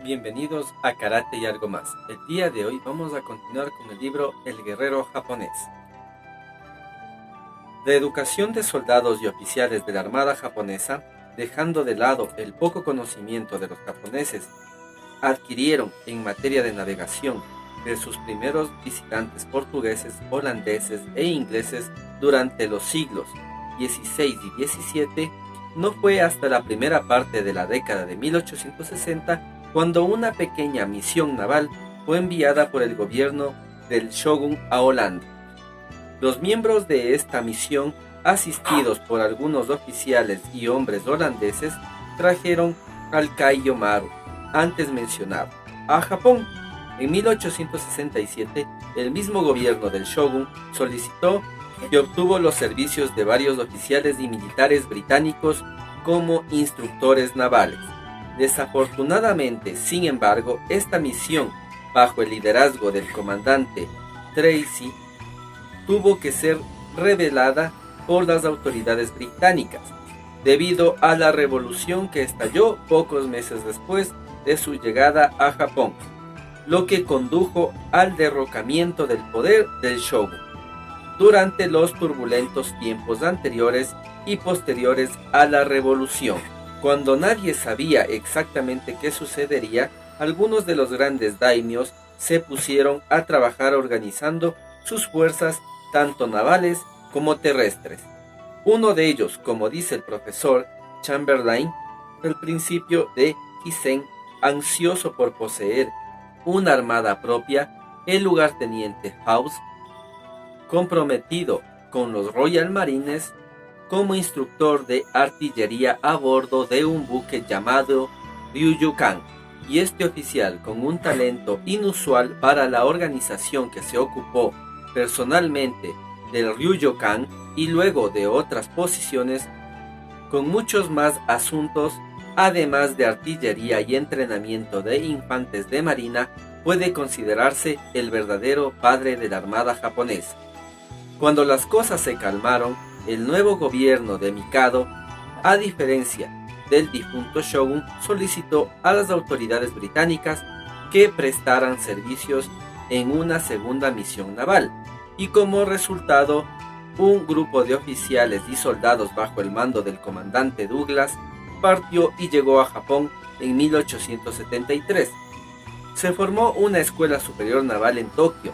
Bienvenidos a Karate y algo más. El día de hoy vamos a continuar con el libro El guerrero japonés. La educación de soldados y oficiales de la Armada japonesa, dejando de lado el poco conocimiento de los japoneses, adquirieron en materia de navegación de sus primeros visitantes portugueses, holandeses e ingleses durante los siglos XVI y XVII, no fue hasta la primera parte de la década de 1860 cuando una pequeña misión naval fue enviada por el gobierno del shogun a Holanda. Los miembros de esta misión, asistidos por algunos oficiales y hombres holandeses, trajeron al Kaiyo Maru, antes mencionado, a Japón. En 1867, el mismo gobierno del shogun solicitó y obtuvo los servicios de varios oficiales y militares británicos como instructores navales. Desafortunadamente, sin embargo, esta misión, bajo el liderazgo del comandante Tracy, tuvo que ser revelada por las autoridades británicas, debido a la revolución que estalló pocos meses después de su llegada a Japón, lo que condujo al derrocamiento del poder del shogun durante los turbulentos tiempos anteriores y posteriores a la revolución. Cuando nadie sabía exactamente qué sucedería, algunos de los grandes daimios se pusieron a trabajar organizando sus fuerzas tanto navales como terrestres. Uno de ellos, como dice el profesor Chamberlain, el principio de Kisen, ansioso por poseer una armada propia, el lugarteniente House, comprometido con los Royal Marines, como instructor de artillería a bordo de un buque llamado Ryukyukan, y este oficial, con un talento inusual para la organización, que se ocupó personalmente del Ryukyukan y luego de otras posiciones, con muchos más asuntos, además de artillería y entrenamiento de infantes de marina, puede considerarse el verdadero padre de la armada japonesa. Cuando las cosas se calmaron, el nuevo gobierno de Mikado, a diferencia del difunto shogun, solicitó a las autoridades británicas que prestaran servicios en una segunda misión naval, y como resultado, un grupo de oficiales y soldados bajo el mando del comandante Douglas partió y llegó a Japón en 1873. Se formó una escuela superior naval en Tokio,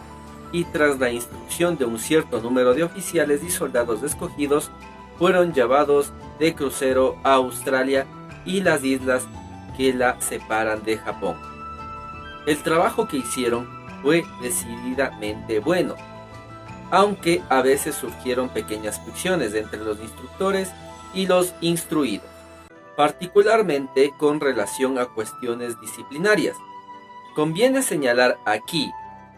y tras la instrucción de un cierto número de oficiales y soldados escogidos, fueron llevados de crucero a Australia y las islas que la separan de Japón. El trabajo que hicieron fue decididamente bueno, aunque a veces surgieron pequeñas fricciones entre los instructores y los instruidos, particularmente con relación a cuestiones disciplinarias. Conviene señalar aquí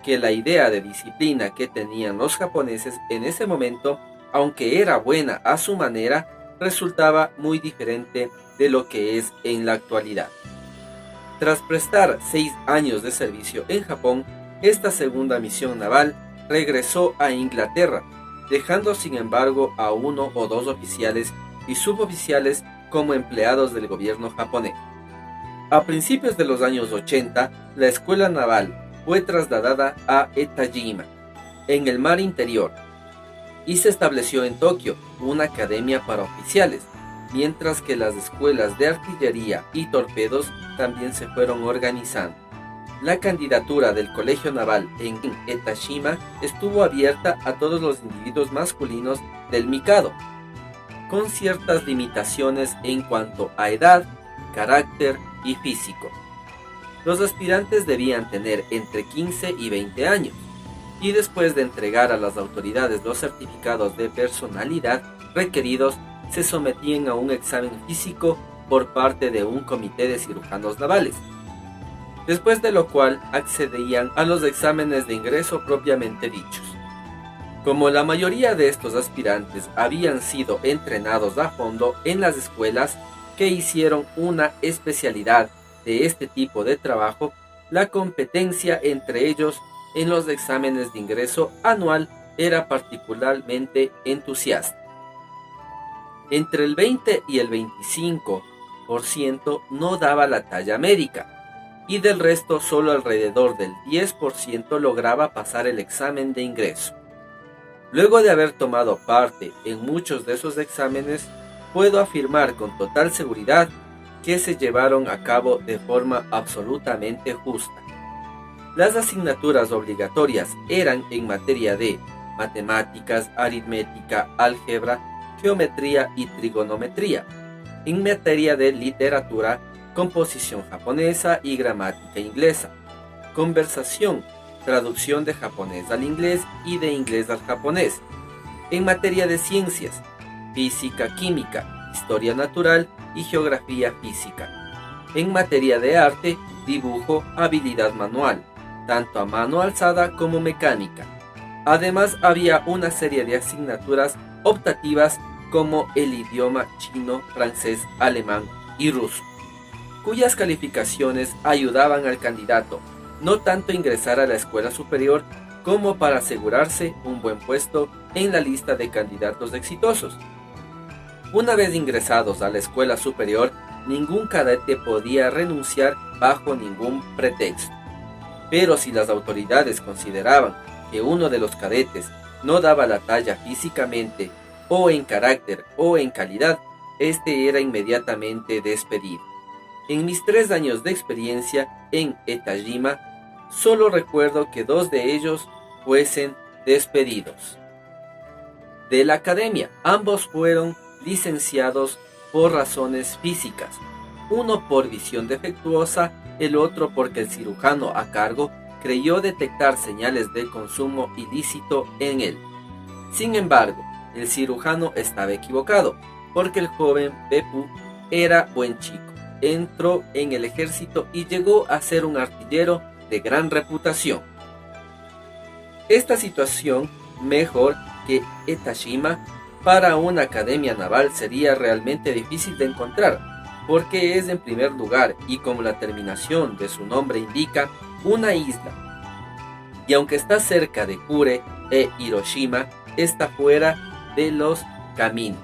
que la idea de disciplina que tenían los japoneses en ese momento, aunque era buena a su manera, resultaba muy diferente de lo que es en la actualidad. Tras prestar 6 años de servicio en Japón, esta segunda misión naval regresó a Inglaterra, dejando sin embargo a 1 o 2 oficiales y suboficiales como empleados del gobierno japonés. A principios de los años 80, la escuela naval fue trasladada a Etajima, en el mar interior, y se estableció en Tokio una academia para oficiales, mientras que las escuelas de artillería y torpedos también se fueron organizando. La candidatura del Colegio Naval en Etajima estuvo abierta a todos los individuos masculinos del Mikado, con ciertas limitaciones en cuanto a edad, carácter y físico. Los aspirantes debían tener entre 15 y 20 años, y después de entregar a las autoridades los certificados de personalidad requeridos, se sometían a un examen físico por parte de un comité de cirujanos navales, después de lo cual accedían a los exámenes de ingreso propiamente dichos. Como la mayoría de estos aspirantes habían sido entrenados a fondo en las escuelas que hicieron una especialidad de este tipo de trabajo, la competencia entre ellos en los exámenes de ingreso anual era particularmente entusiasta. Entre el 20 y el 25% no daba la talla médica, y del resto solo alrededor del 10% lograba pasar el examen de ingreso. Luego de haber tomado parte en muchos de esos exámenes, puedo afirmar con total seguridad que se llevaron a cabo de forma absolutamente justa. Las asignaturas obligatorias eran en materia de matemáticas, aritmética, álgebra, geometría y trigonometría, en materia de literatura, composición japonesa y gramática inglesa, conversación, traducción de japonés al inglés y de inglés al japonés, en materia de ciencias, física, química, historia natural y geografía física, en materia de arte, dibujo, habilidad manual, tanto a mano alzada como mecánica. Además, había una serie de asignaturas optativas como el idioma chino, francés, alemán y ruso, cuyas calificaciones ayudaban al candidato no tanto a ingresar a la escuela superior como para asegurarse un buen puesto en la lista de candidatos exitosos. Una vez ingresados a la escuela superior, ningún cadete podía renunciar bajo ningún pretexto. Pero si las autoridades consideraban que uno de los cadetes no daba la talla físicamente, o en carácter, o en calidad, este era inmediatamente despedido. En mis 3 años de experiencia en Etajima, solo recuerdo que 2 de ellos fuesen despedidos. De la academia, ambos fueron licenciados por razones físicas, uno por visión defectuosa, el otro porque el cirujano a cargo creyó detectar señales de consumo ilícito en él. Sin embargo, el cirujano estaba equivocado, porque el joven Beppu era buen chico. Entró en el ejército y llegó a ser un artillero de gran reputación. Esta situación, mejor que Etashima, para una academia naval sería realmente difícil de encontrar, porque es en primer lugar, y como la terminación de su nombre indica, una isla. Y aunque está cerca de Kure e Hiroshima, está fuera de los caminos.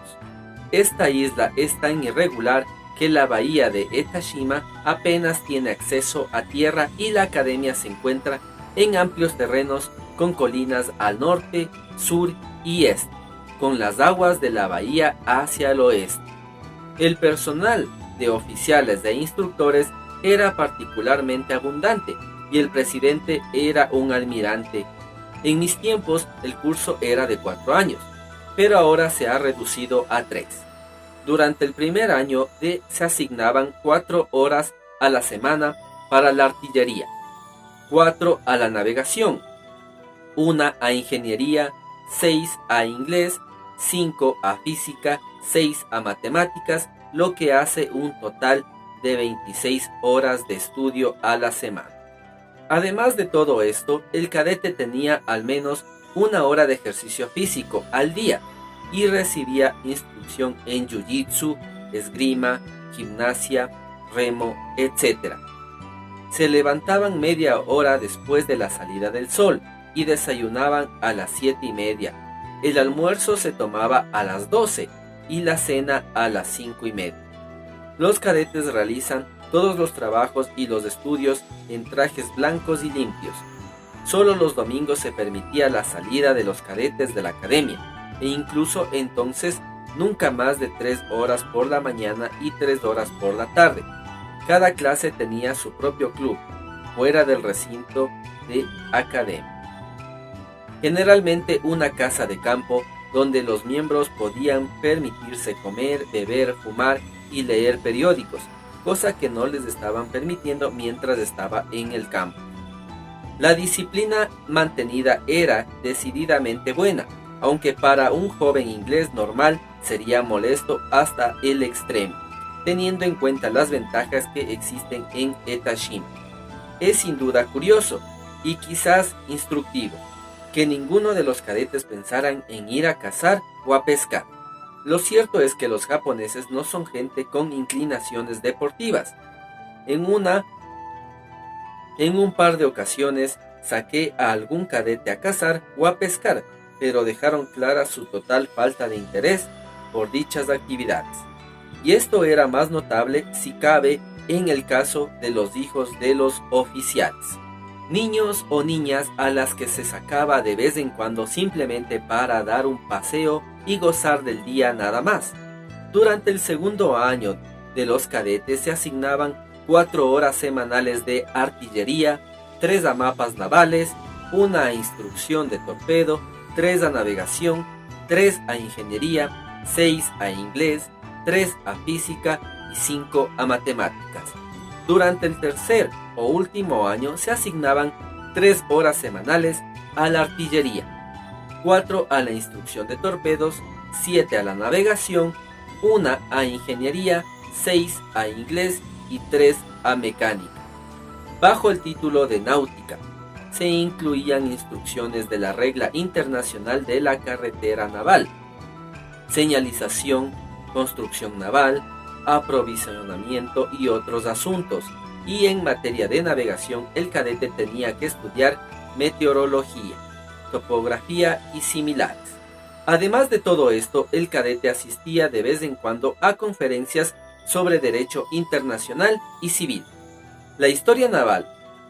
Esta isla es tan irregular que la bahía de Etashima apenas tiene acceso a tierra y la academia se encuentra en amplios terrenos con colinas al norte, sur y este, con las aguas de la bahía hacia el oeste. El personal de oficiales e instructores era particularmente abundante y el presidente era un almirante. En mis tiempos el curso era de 4 años, pero ahora se ha reducido a 3. Durante el primer año se asignaban 4 horas a la semana para la artillería, 4 a la navegación, 1 a ingeniería, 6 a inglés, 5 a física, 6 a matemáticas, lo que hace un total de 26 horas de estudio a la semana. Además de todo esto, el cadete tenía al menos 1 hora de ejercicio físico al día y recibía instrucción en jiu-jitsu, esgrima, gimnasia, remo, etc. Se levantaban media hora después de la salida del sol y desayunaban a las 7:30. El almuerzo se tomaba a las 12 y la cena a las 5:30. Los cadetes realizan todos los trabajos y los estudios en trajes blancos y limpios. Solo los domingos se permitía la salida de los cadetes de la academia, e incluso entonces nunca más de 3 horas por la mañana y 3 horas por la tarde. Cada clase tenía su propio club, fuera del recinto de academia. Generalmente una casa de campo donde los miembros podían permitirse comer, beber, fumar y leer periódicos, cosa que no les estaban permitiendo mientras estaba en el campo. La disciplina mantenida era decididamente buena, aunque para un joven inglés normal sería molesto hasta el extremo, teniendo en cuenta las ventajas que existen en Etashima. Es sin duda curioso y quizás instructivo que ninguno de los cadetes pensaran en ir a cazar o a pescar. Lo cierto es que los japoneses no son gente con inclinaciones deportivas. En un par de ocasiones saqué a algún cadete a cazar o a pescar, pero dejaron clara su total falta de interés por dichas actividades. Y esto era más notable, si cabe, en el caso de los hijos de los oficiales. Niños o niñas a las que se sacaba de vez en cuando simplemente para dar un paseo y gozar del día nada más. Durante el segundo año de los cadetes se asignaban 4 horas semanales de artillería, 3 a mapas navales, 1 a instrucción de torpedo, 3 a navegación, 3 a ingeniería, 6 a inglés, 3 a física y 5 a matemáticas. Durante el tercer o último año se asignaban 3 horas semanales a la artillería, 4 a la instrucción de torpedos, 7 a la navegación, 1 a ingeniería, 6 a inglés y 3 a mecánica. Bajo el título de náutica, se incluían instrucciones de la regla internacional de la carretera naval, señalización, construcción naval, aprovisionamiento y otros asuntos, y en materia de navegación el cadete tenía que estudiar meteorología, topografía y similares. Además de todo esto, el cadete asistía de vez en cuando a conferencias sobre derecho internacional y civil. La historia naval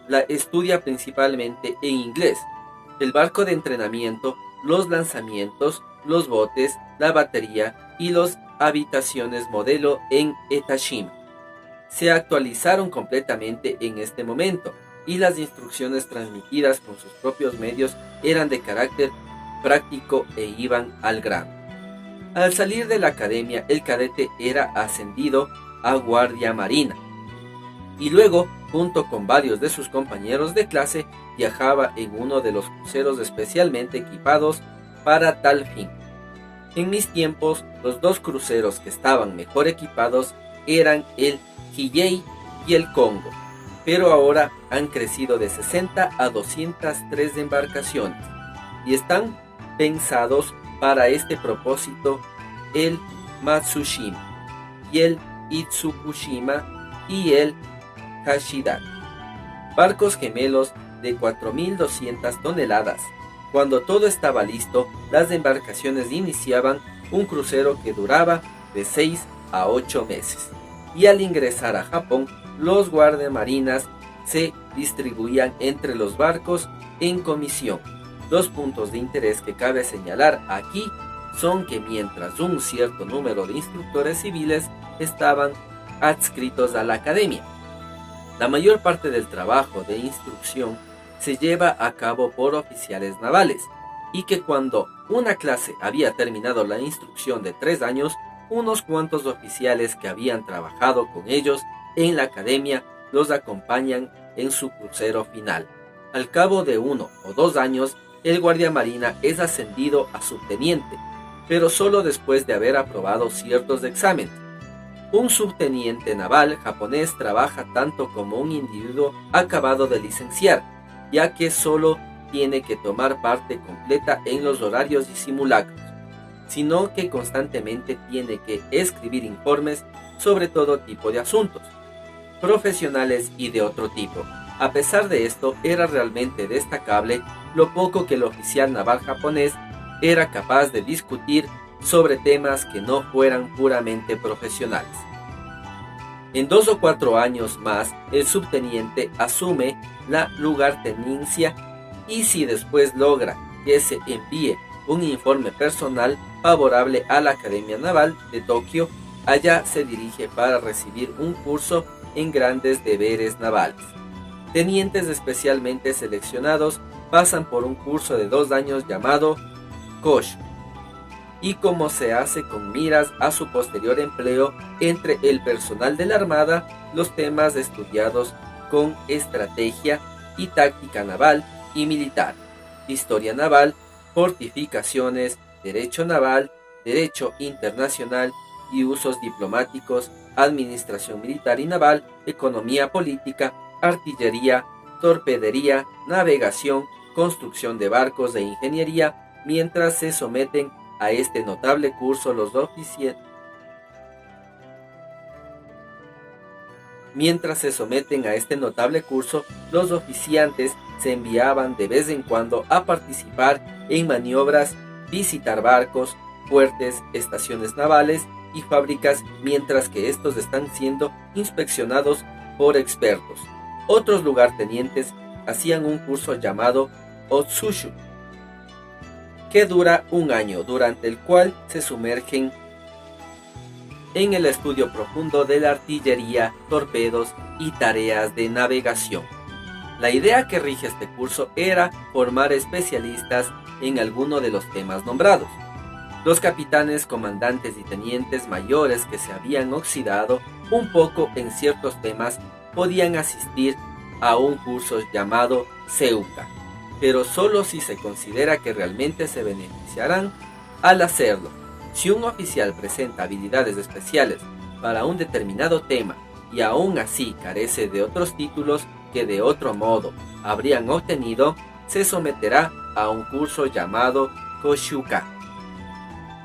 la estudia principalmente en inglés, el barco de entrenamiento, los lanzamientos, los botes, la batería y las habitaciones modelo en Etashima. Se actualizaron completamente en este momento y las instrucciones transmitidas con sus propios medios eran de carácter práctico e iban al grano. Al salir de la academia, el cadete era ascendido a guardia marina y luego, junto con varios de sus compañeros de clase, viajaba en uno de los cruceros especialmente equipados para tal fin. En mis tiempos, los 2 cruceros que estaban mejor equipados eran el Hiyei y el Congo, pero ahora han crecido de 60 a 203 embarcaciones y están pensados para este propósito el Matsushima y el Itsukushima y el Hashidaka, barcos gemelos de 4.200 toneladas. Cuando todo estaba listo, las embarcaciones iniciaban un crucero que duraba de 6 a 8 meses. Y al ingresar a Japón, los guardiamarinas se distribuían entre los barcos en comisión. 2 puntos de interés que cabe señalar aquí son que mientras un cierto número de instructores civiles estaban adscritos a la academia, la mayor parte del trabajo de instrucción se lleva a cabo por oficiales navales, y que cuando una clase había terminado la instrucción de 3 años, unos cuantos oficiales que habían trabajado con ellos en la academia los acompañan en su crucero final. Al cabo de 1 o 2 años, el guardiamarina es ascendido a subteniente, pero solo después de haber aprobado ciertos exámenes. Un subteniente naval japonés trabaja tanto como un individuo acabado de licenciar, ya que solo tiene que tomar parte completa en los horarios y simulacros, sino que constantemente tiene que escribir informes sobre todo tipo de asuntos, profesionales y de otro tipo. A pesar de esto, era realmente destacable lo poco que el oficial naval japonés era capaz de discutir sobre temas que no fueran puramente profesionales. En 2 o 4 años más, el subteniente asume la lugartenencia y si después logra que se envíe un informe personal favorable a la Academia Naval de Tokio, allá se dirige para recibir un curso en grandes deberes navales. Tenientes especialmente seleccionados pasan por un curso de 2 años llamado Kosho, y como se hace con miras a su posterior empleo entre el personal de la Armada, los temas estudiados con estrategia y táctica naval y militar, historia naval, fortificaciones, derecho naval, derecho internacional y usos diplomáticos, administración militar y naval, economía política, artillería, torpedería, navegación, construcción de barcos e ingeniería, mientras se someten a este notable curso los oficiantes se enviaban de vez en cuando a participar en maniobras, visitar barcos, fuertes, estaciones navales y fábricas, mientras que estos están siendo inspeccionados por expertos. Otros lugartenientes hacían un curso llamado Otsushu, que dura un año, durante el cual se sumergen en el estudio profundo de la artillería, torpedos y tareas de navegación. La idea que rige este curso era formar especialistas en alguno de los temas nombrados. Los capitanes, comandantes y tenientes mayores que se habían oxidado un poco en ciertos temas podían asistir a un curso llamado Seuka, pero solo si se considera que realmente se beneficiarán al hacerlo. Si un oficial presenta habilidades especiales para un determinado tema y aún así carece de otros títulos que de otro modo habrían obtenido, se someterá a un curso llamado Koshuka.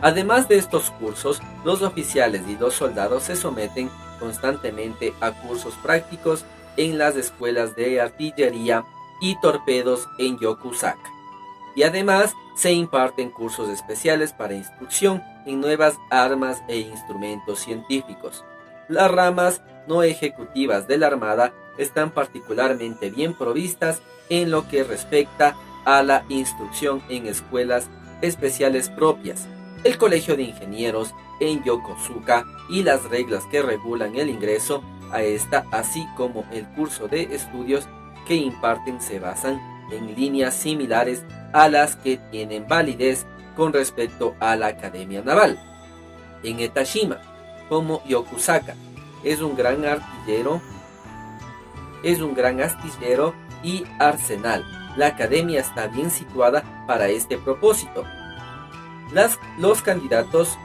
Además de estos cursos, los oficiales y los soldados se someten constantemente a cursos prácticos en las escuelas de artillería y torpedos en Yokusaka. Y además se imparten cursos especiales para instrucción en nuevas armas e instrumentos científicos. Las ramas no ejecutivas de la Armada están particularmente bien provistas en lo que respecta a la instrucción en escuelas especiales propias, el Colegio de Ingenieros en Yokosuka y las reglas que regulan el ingreso a esta, así como el curso de estudios que imparten se basan en líneas similares a las que tienen validez con respecto a la Academia Naval. En Etashima, como Yokusaka, es un gran astillero y arsenal. La academia está bien situada para este propósito. Los candidatos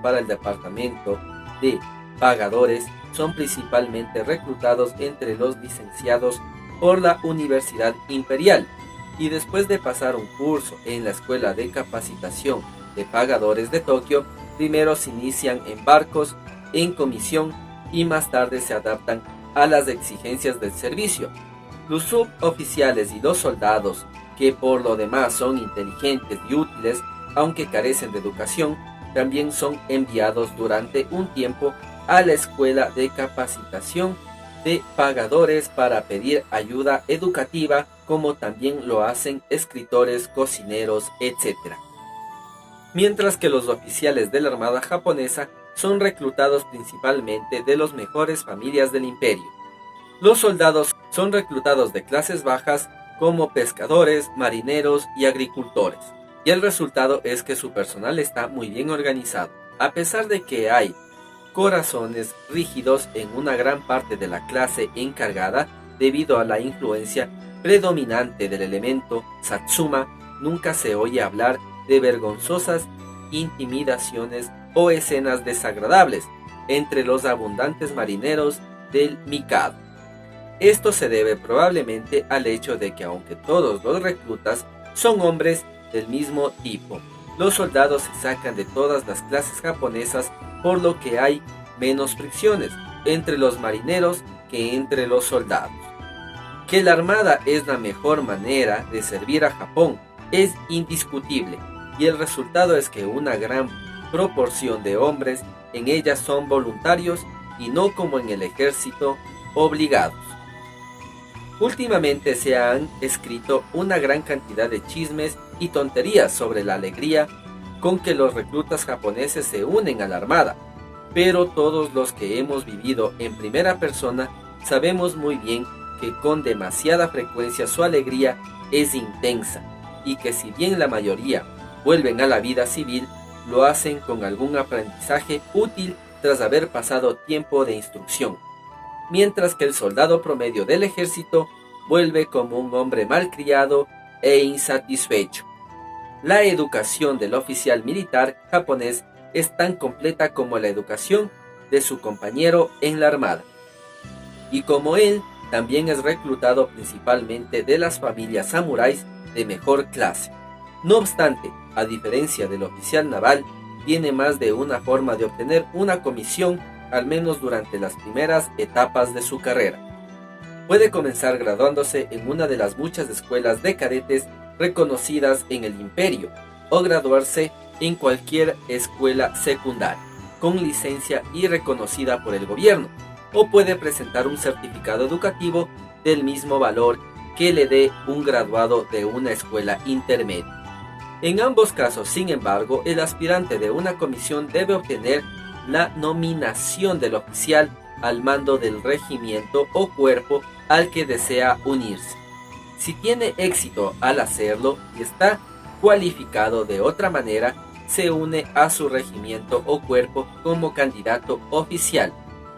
para el departamento de pagadores son principalmente reclutados entre los licenciados por la Universidad Imperial y después de pasar un curso en la Escuela de Capacitación de Pagadores de Tokio, primero se inician en barcos en comisión y más tarde se adaptan a las exigencias del servicio. Los suboficiales y los soldados, que por lo demás son inteligentes y útiles, aunque carecen de educación, también son enviados durante un tiempo a la Escuela de Capacitación de Pagadores para pedir ayuda educativa, como también lo hacen escritores, cocineros, etc. Mientras que los oficiales de la Armada japonesa son reclutados principalmente de las mejores familias del imperio. Los soldados son reclutados de clases bajas como pescadores, marineros y agricultores. Y el resultado es que su personal está muy bien organizado. A pesar de que hay corazones rígidos en una gran parte de la clase encargada debido a la influencia predominante del elemento Satsuma, nunca se oye hablar de vergonzosas intimidaciones o escenas desagradables entre los abundantes marineros del Mikado. Esto se debe probablemente al hecho de que aunque todos los reclutas son hombres del mismo tipo, los soldados se sacan de todas las clases japonesas, por lo que hay menos fricciones entre los marineros que entre los soldados. Que la Armada es la mejor manera de servir a Japón es indiscutible, y el resultado es que una gran proporción de hombres en ella son voluntarios y no como en el ejército obligados. Últimamente se han escrito una gran cantidad de chismes y tonterías sobre la alegría con que los reclutas japoneses se unen a la Armada, pero todos los que hemos vivido en primera persona sabemos muy bien que con demasiada frecuencia su alegría es intensa y que si bien la mayoría vuelven a la vida civil, lo hacen con algún aprendizaje útil tras haber pasado tiempo de instrucción, mientras que el soldado promedio del ejército vuelve como un hombre malcriado e insatisfecho. La educación del oficial militar japonés es tan completa como la educación de su compañero en la Armada, y como él, también es reclutado principalmente de las familias samuráis de mejor clase. No obstante, a diferencia del oficial naval, tiene más de una forma de obtener una comisión, al menos durante las primeras etapas de su carrera. Puede comenzar graduándose en una de las muchas escuelas de cadetes reconocidas en el imperio, o graduarse en cualquier escuela secundaria, con licencia y reconocida por el gobierno, o puede presentar un certificado educativo del mismo valor que le dé un graduado de una escuela intermedia. En ambos casos, sin embargo, el aspirante de una comisión debe obtener la nominación del oficial al mando del regimiento o cuerpo al que desea unirse. Si tiene éxito al hacerlo y está cualificado de otra manera, se une a su regimiento o cuerpo como candidato oficial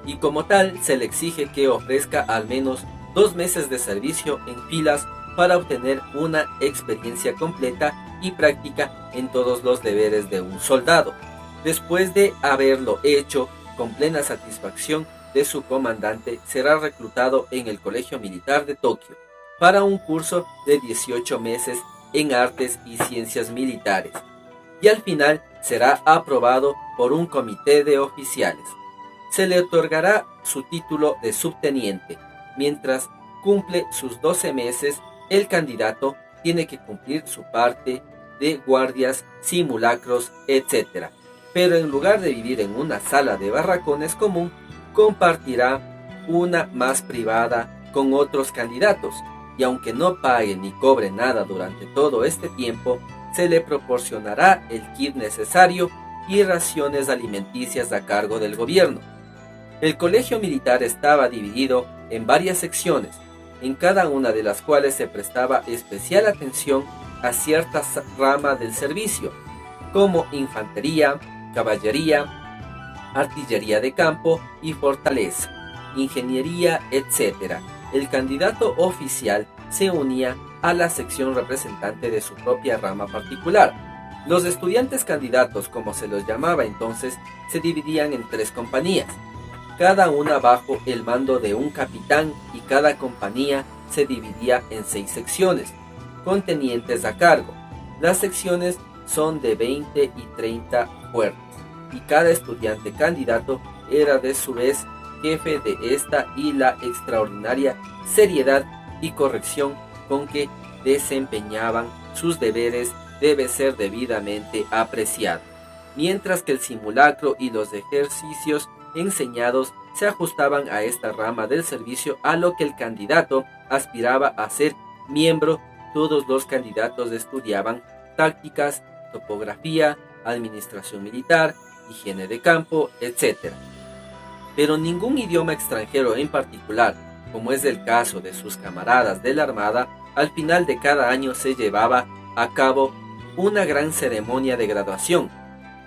y como tal se le exige que ofrezca al menos 2 meses de servicio en filas para obtener una experiencia completa y práctica en todos los deberes de un soldado. Después de haberlo hecho con plena satisfacción de su comandante, será reclutado en el Colegio Militar de Tokio para un curso de 18 meses en artes y ciencias militares, y al final será aprobado por un comité de oficiales. Se le otorgará su título de subteniente. Mientras cumple sus 12 meses, el candidato tiene que cumplir su parte de guardias, simulacros, etc. Pero en lugar de vivir en una sala de barracones común, compartirá una más privada con otros candidatos, y aunque no pague ni cobre nada durante todo este tiempo, se le proporcionará el kit necesario y raciones alimenticias a cargo del gobierno. El colegio militar estaba dividido en varias secciones, en cada una de las cuales se prestaba especial atención a cierta rama del servicio, como infantería, caballería, artillería de campo y fortaleza, ingeniería, etc. El candidato oficial se unía a la sección representante de su propia rama particular. Los estudiantes candidatos, como se los llamaba entonces, se dividían en 3 compañías, cada una bajo el mando de un capitán, y cada compañía se dividía en 6 secciones, con tenientes a cargo. Las secciones son de 20 y 30 fuertes, y cada estudiante candidato era de su vez jefe de esta, y la extraordinaria seriedad y corrección con que desempeñaban sus deberes debe ser debidamente apreciada, mientras que el simulacro y los ejercicios enseñados se ajustaban a esta rama del servicio a lo que el candidato aspiraba a ser miembro. Todos los candidatos estudiaban tácticas, topografía, administración militar, higiene de campo, etc. Pero ningún idioma extranjero en particular, como es el caso de sus camaradas de la Armada. Al final de cada año se llevaba a cabo una gran ceremonia de graduación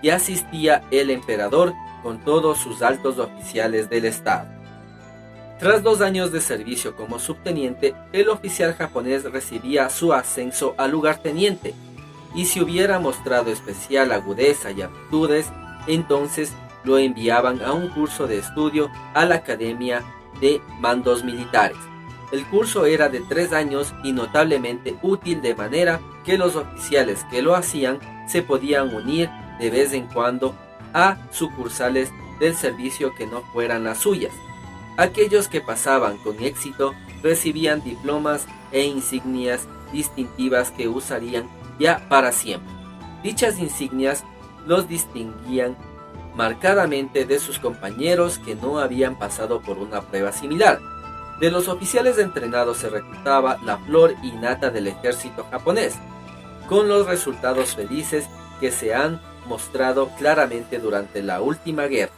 y asistía el emperador con todos sus altos oficiales del Estado. Tras 2 años de servicio como subteniente, el oficial japonés recibía su ascenso a lugarteniente, y si hubiera mostrado especial agudeza y aptitudes, entonces lo enviaban a un curso de estudio a la Academia de Mandos Militares. El curso era de 3 años y notablemente útil, de manera que los oficiales que lo hacían se podían unir de vez en cuando a sucursales del servicio que no fueran las suyas. Aquellos que pasaban con éxito recibían diplomas e insignias distintivas que usarían ya para siempre. Dichas insignias los distinguían marcadamente de sus compañeros que no habían pasado por una prueba similar. De los oficiales entrenados se reclutaba la flor y nata del ejército japonés, con los resultados felices que se han mostrado claramente durante la última guerra.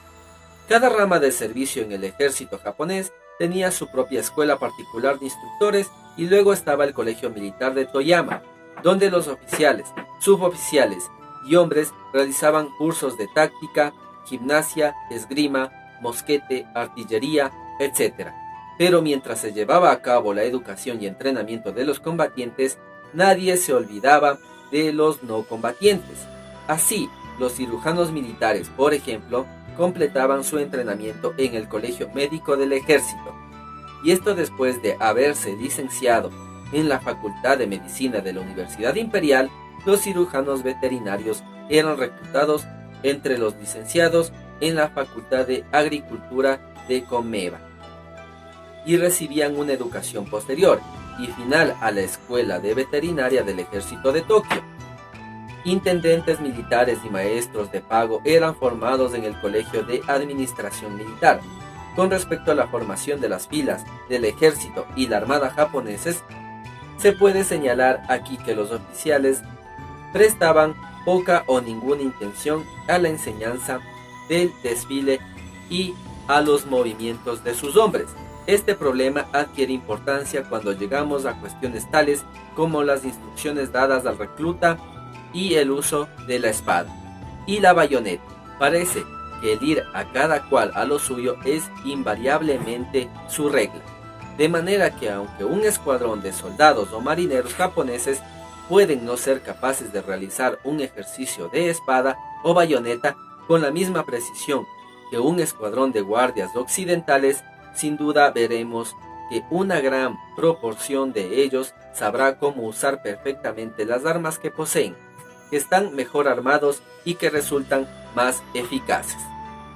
Cada rama de servicio en el ejército japonés tenía su propia escuela particular de instructores, y luego estaba el colegio militar de Toyama, donde los oficiales, suboficiales y hombres realizaban cursos de táctica, gimnasia, esgrima, mosquete, artillería, etc. Pero mientras se llevaba a cabo la educación y entrenamiento de los combatientes, nadie se olvidaba de los no combatientes. Así, los cirujanos militares, por ejemplo, completaban su entrenamiento en el Colegio Médico del Ejército, y esto después de haberse licenciado en la Facultad de Medicina de la Universidad Imperial. Los cirujanos veterinarios eran reclutados entre los licenciados en la Facultad de Agricultura de Komeba y recibían una educación posterior y final a la Escuela de Veterinaria del Ejército de Tokio. Intendentes militares y maestros de pago eran formados en el Colegio de Administración Militar. Con respecto a la formación de las filas del ejército y la armada japoneses, se puede señalar aquí que los oficiales prestaban poca o ninguna intención a la enseñanza del desfile y a los movimientos de sus hombres. Este problema adquiere importancia cuando llegamos a cuestiones tales como las instrucciones dadas al recluta y el uso de la espada y la bayoneta. Parece que el ir a cada cual a lo suyo es invariablemente su regla, de manera que aunque un escuadrón de soldados o marineros japoneses pueden no ser capaces de realizar un ejercicio de espada o bayoneta con la misma precisión que un escuadrón de guardias occidentales, sin duda veremos que una gran proporción de ellos sabrá cómo usar perfectamente las armas que poseen, que están mejor armados y que resultan más eficaces.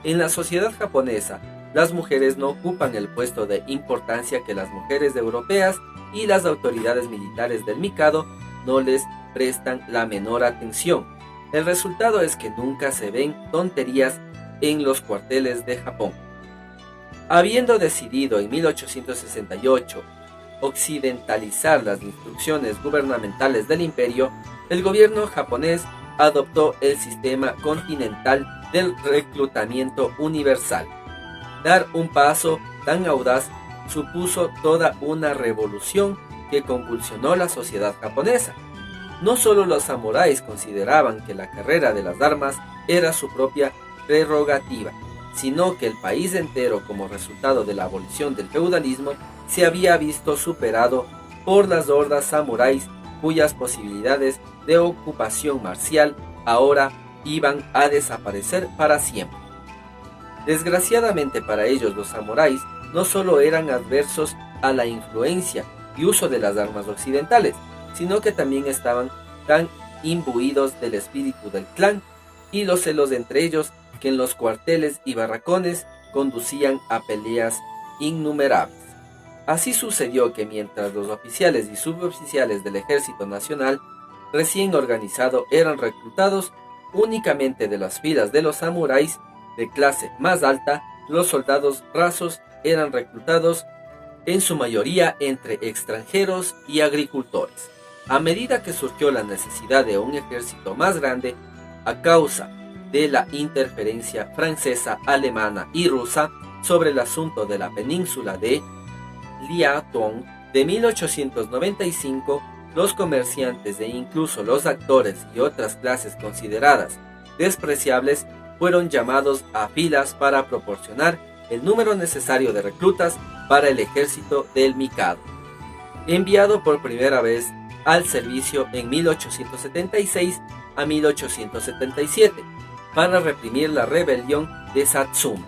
En la sociedad japonesa, las mujeres no ocupan el puesto de importancia que las mujeres europeas y las autoridades militares del Mikado no les prestan la menor atención. El resultado es que nunca se ven tonterías en los cuarteles de Japón. Habiendo decidido en 1868 occidentalizar las instrucciones gubernamentales del imperio, el gobierno japonés adoptó el sistema continental del reclutamiento universal. Dar un paso tan audaz supuso toda una revolución que convulsionó la sociedad japonesa. No solo los samuráis consideraban que la carrera de las armas era su propia prerrogativa, sino que el país entero, como resultado de la abolición del feudalismo, se había visto superado por las hordas samuráis cuyas posibilidades de ocupación marcial ahora iban a desaparecer para siempre. Desgraciadamente para ellos, los samuráis no solo eran adversos a la influencia y uso de las armas occidentales, sino que también estaban tan imbuidos del espíritu del clan y los celos entre ellos que en los cuarteles y barracones conducían a peleas innumerables. Así sucedió que mientras los oficiales y suboficiales del Ejército Nacional recién organizado eran reclutados únicamente de las filas de los samuráis de clase más alta, los soldados rasos eran reclutados en su mayoría entre extranjeros y agricultores. A medida que surgió la necesidad de un ejército más grande, a causa de la interferencia francesa, alemana y rusa sobre el asunto de la península de Liaotung de 1895, los comerciantes e incluso los actores y otras clases consideradas despreciables fueron llamados a filas para proporcionar el número necesario de reclutas para el ejército del Mikado, enviado por primera vez al servicio en 1876 a 1877 para reprimir la rebelión de Satsuma.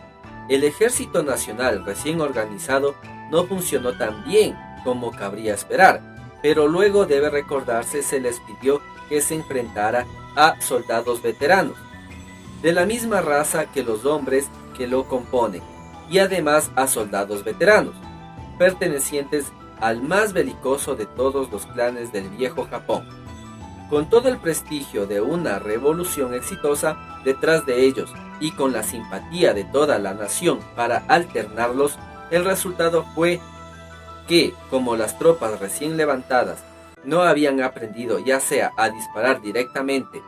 El ejército nacional recién organizado no funcionó tan bien como cabría esperar, pero luego debe recordarse se les pidió que se enfrentara a soldados veteranos, de la misma raza que los hombres que lo componen, y además a soldados veteranos, pertenecientes al más belicoso de todos los clanes del viejo Japón. Con todo el prestigio de una revolución exitosa detrás de ellos y con la simpatía de toda la nación para alternarlos, el resultado fue que, como las tropas recién levantadas no habían aprendido ya sea a disparar directamente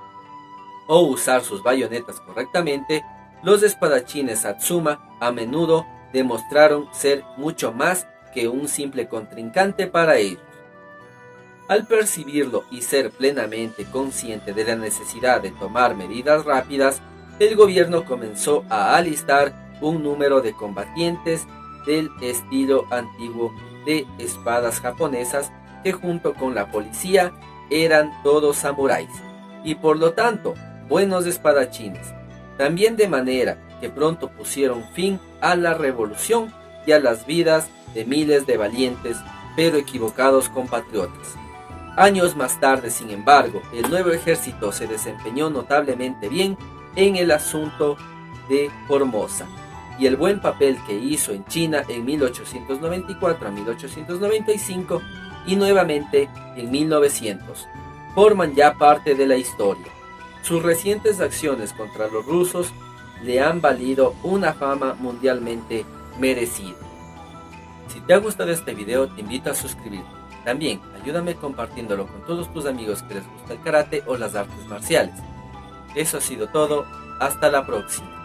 o usar sus bayonetas correctamente, los espadachines Satsuma a menudo demostraron ser mucho más que un simple contrincante para ellos. Al percibirlo y ser plenamente consciente de la necesidad de tomar medidas rápidas, el gobierno comenzó a alistar un número de combatientes del estilo antiguo de espadas japonesas que junto con la policía eran todos samuráis y por lo tanto buenos espadachines, también de manera que pronto pusieron fin a la revolución y a las vidas de miles de valientes pero equivocados compatriotas. Años más tarde, sin embargo, el nuevo ejército se desempeñó notablemente bien en el asunto de Formosa, y el buen papel que hizo en China en 1894 a 1895 y nuevamente en 1900 forman ya parte de la historia. Sus recientes acciones contra los rusos le han valido una fama mundialmente merecida. Si te ha gustado este video, te invito a suscribirte. También ayúdame compartiéndolo con todos tus amigos que les gusta el karate o las artes marciales. Eso ha sido todo, hasta la próxima.